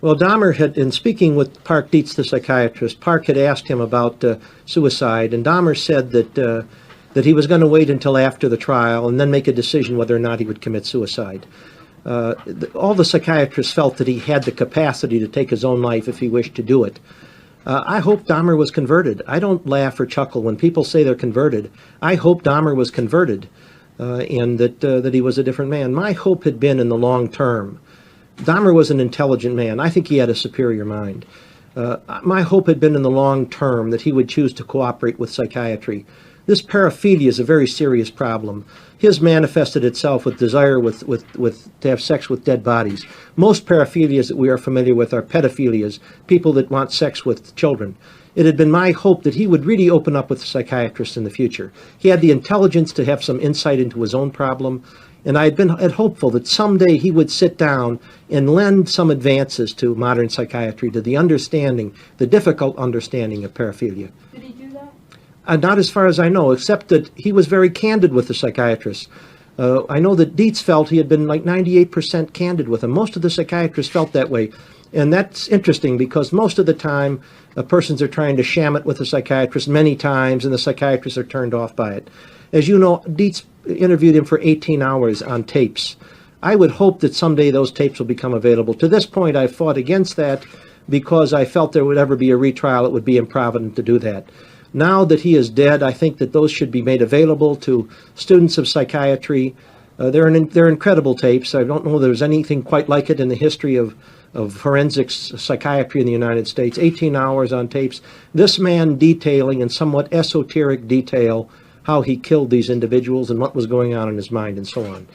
Well, Dahmer had, in speaking with Park Dietz, the psychiatrist, Park had asked him about suicide, and Dahmer said that he was going to wait until after the trial and then make a decision whether or not he would commit suicide. All the psychiatrists felt that he had the capacity to take his own life if he wished to do it. I hope Dahmer was converted. I don't laugh or chuckle when people say they're converted. I hope Dahmer was converted and that he was a different man. My hope had been in the long term. Dahmer was an intelligent man. I think he had a superior mind. My hope had been in the long term that he would choose to cooperate with psychiatry. This paraphilia is a very serious problem. His manifested itself with desire to have sex with dead bodies. Most paraphilias that we are familiar with are pedophilias, people that want sex with children. It had been my hope that he would really open up with a psychiatrist in the future. He had the intelligence to have some insight into his own problem, and I had been hopeful that someday he would sit down and lend some advances to modern psychiatry, to the understanding, the difficult understanding of paraphilia. Did he do that? Not as far as I know, except that he was very candid with the psychiatrist. I know that Dietz felt he had been like 98% candid with him. Most of the psychiatrists felt that way. And that's interesting because most of the time, persons are trying to sham it with a psychiatrist many times, and the psychiatrists are turned off by it. As you know, Dietz interviewed him for 18 hours on tapes. I would hope that someday those tapes will become available. To this point, I fought against that because I felt there would ever be a retrial. It would be improvident to do that. Now that he is dead, I think that those should be made available to students of psychiatry. They're incredible tapes. I don't know there's anything quite like it in the history of forensics psychiatry in the United States. 18 hours on tapes. This man detailing in somewhat esoteric detail how he killed these individuals and what was going on in his mind and so on.